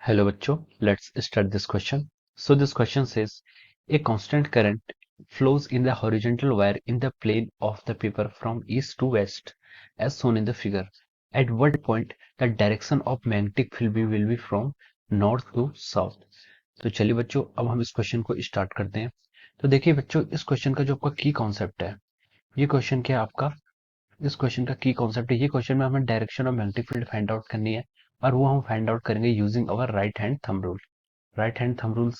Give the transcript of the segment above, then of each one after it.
Hello बच्चों, let's start this question. So this question says, a constant current flows in the horizontal wire in the plane of the paper from east to west, as shown in the figure. At what point the direction of magnetic field will be from north to south? तो चलिए बच्चों, अब हम इस question को start करते हैं। तो देखिए बच्चों, इस क्वेश्चन का जो आपका की कॉन्सेप्ट है, ये क्वेश्चन क्या है आपका, इस क्वेश्चन का की कॉन्सेप्ट है, ये क्वेश्चन में हमें direction of magnetic field find out करनी है, और वो हम फाइंड आउट करेंगे using our right hand thumb rule. Right hand thumb rules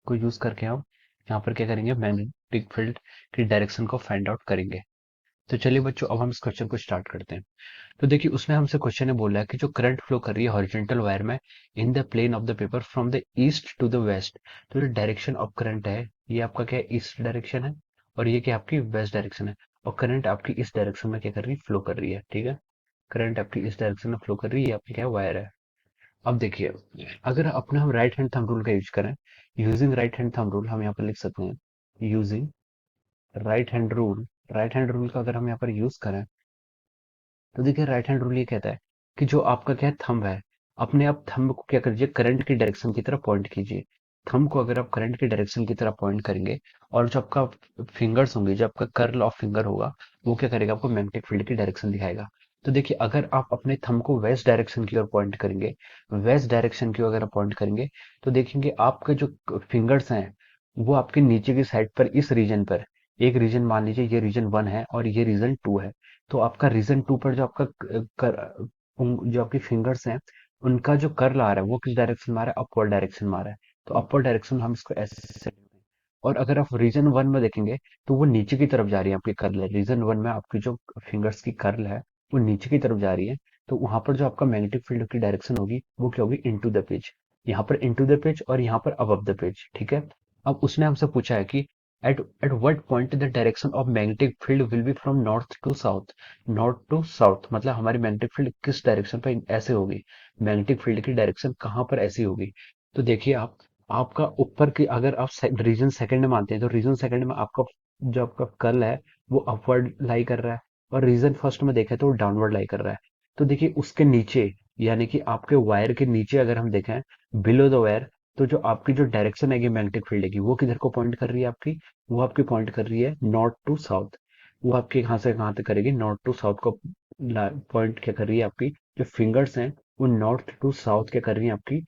को यूज करके हम यहाँ पर क्या करेंगे, मैग्नेटिक फील्ड की डायरेक्शन को फाइंड आउट करेंगे। तो चलिए बच्चों, अब हम इस क्वेश्चन को स्टार्ट करते हैं। तो देखिए, उसमें हमसे क्वेश्चन ने बोला है कि जो करंट फ्लो कर रही है हॉरिजॉन्टल वायर में in the plane of the paper from the east to the west, तो जो डायरेक्शन ऑफ करंट है, ये आपका क्या है, ईस्ट डायरेक्शन है, और ये क्या आपकी वेस्ट डायरेक्शन है, और करंट आपकी इस डायरेक्शन में क्या कर रही है, फ्लो कर रही है। ठीक है, करंट आपकी इस डायरेक्शन में फ्लो कर रही है, ये आपकी क्या वायर है। अब देखिए, अगर अपने हम राइट हैंड थंब रूल का यूज करें, using right hand thumb rule हम यहाँ पर लिख सकते हैं, using right hand rule. Right hand rule का अगर हम यहाँ पर यूज करें, तो देखिए राइट हैंड रूल ये कहता है कि जो आपका क्या है, थंब है, अपने आप थंब को क्या करिए, करंट की डायरेक्शन की तरफ पॉइंट कीजिए। थंब को अगर आप करंट की डायरेक्शन की तरफ पॉइंट करेंगे, और जो आपका फिंगर्स होंगे, जो आपका कर्ल ऑफ फिंगर होगा, वो क्या करेगा, आपको मैग्नेटिक फील्ड की डायरेक्शन दिखाएगा। तो देखिए, अगर आप अपने थंब को वेस्ट डायरेक्शन की ओर पॉइंट करेंगे, वेस्ट डायरेक्शन की ओर अगर आप पॉइंट करेंगे, तो देखेंगे आपके जो फिंगर्स हैं, वो आपके नीचे की साइड पर, इस रीजन पर, एक रीजन मान लीजिए ये रीजन 1 है और ये रीजन 2 है। तो आपका रीजन 2 पर जो आपका जो आपकी फिंगर्स हैं, उनका जो कर्ल आ रहा है, वो किस डायरेक्शन में आ रहा है, अपवर्ड डायरेक्शन में आ रहा है। तो अपवर्ड डायरेक्शन में हम इसको ऐसे set करते हैं। और अगर आप रीजन 1 में देखेंगे, तो वो नीचे की तरफ जा रही है, आपकी कर्ल है, रीजन 1 में आपकी जो फिंगर्स की कर्ल है, वो नीचे की तरफ जा रही है। तो वहां पर जो आपका मैग्नेटिक फील्ड की डायरेक्शन होगी, वो क्या होगी, इनटू द पेज। यहाँ पर इनटू द पेज और यहाँ पर अबव द पेज। ठीक है, अब उसने हमसे पूछा है कि at what point the direction of magnetic field will be from north to south। North to south मतलब हमारी मैग्नेटिक फील्ड किस डायरेक्शन पर ऐसे होगी, मैग्नेटिक फील्ड की डायरेक्शन कहाँ पर ऐसी होगी। तो देखिए, आप आपका ऊपर की, अगर आप रीजन सेकंड में मानते हैं, तो रीजन सेकंड में आपका जो आपका कर्ल है, वो अपवर्ड लाई कर रहा है, और रीजन फर्स्ट में देखें तो वो डाउनवर्ड लाई कर रहा है। तो देखिए, उसके नीचे, यानी कि आपके वायर के नीचे अगर हम देखें, बिलो द वायर, तो जो आपकी जो डायरेक्शन है मैग्नेटिक फील्ड की, वो किधर को पॉइंट कर रही है आपकी, वो आपकी पॉइंट कर रही है नॉर्थ टू साउथ। वो आपके कहाँ से कहाँ तक करेगी, नॉर्थ टू साउथ को पॉइंट क्या कर रही है, आपकी जो फिंगर्स हैं, वो नॉर्थ टू साउथ क्या कर रही है, आपकी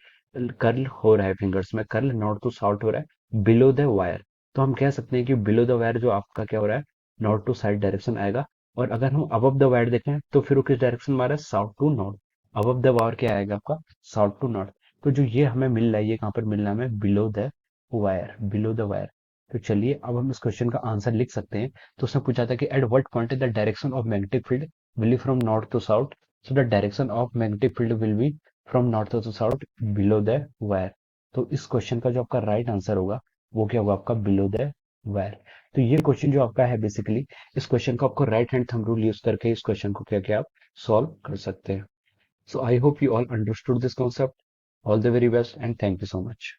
कर्ल हो रहा है, फिंगर्स में कर्ल नॉर्थ टू साउथ हो रहा है बिलो द वायर। तो हम कह सकते हैं कि बिलो द वायर जो आपका क्या हो रहा है, नॉर्थ टू साउथ डायरेक्शन आएगा। और अगर हम अबव द वायर देखें, तो फिर वो किस डायरेक्शन में आ रहा है, south to north. Above the wire क्या आएगा आपका, साउथ टू नॉर्थ। तो जो ये हमें मिल रहा है, ये कहाँ पर मिल रहा है हमें, below the wire, below the wire. तो चलिए, अब हम इस क्वेश्चन का आंसर लिख सकते हैं। तो उसने पूछा था कि at what point the direction of magnetic field will be from north to south. So the direction of magnetic field will be from north to south below the wire. तो इस क्वेश्चन का जो आपका राइट आंसर होगा, वो क्या होगा आपका, बिलो द वायर। तो ये क्वेश्चन जो आपका है, बेसिकली इस क्वेश्चन को आपको right hand thumb rule use करके इस क्वेश्चन को क्या क्या आप सॉल्व कर सकते हैं। So I hope you all understood this concept. All the very best and thank you so much.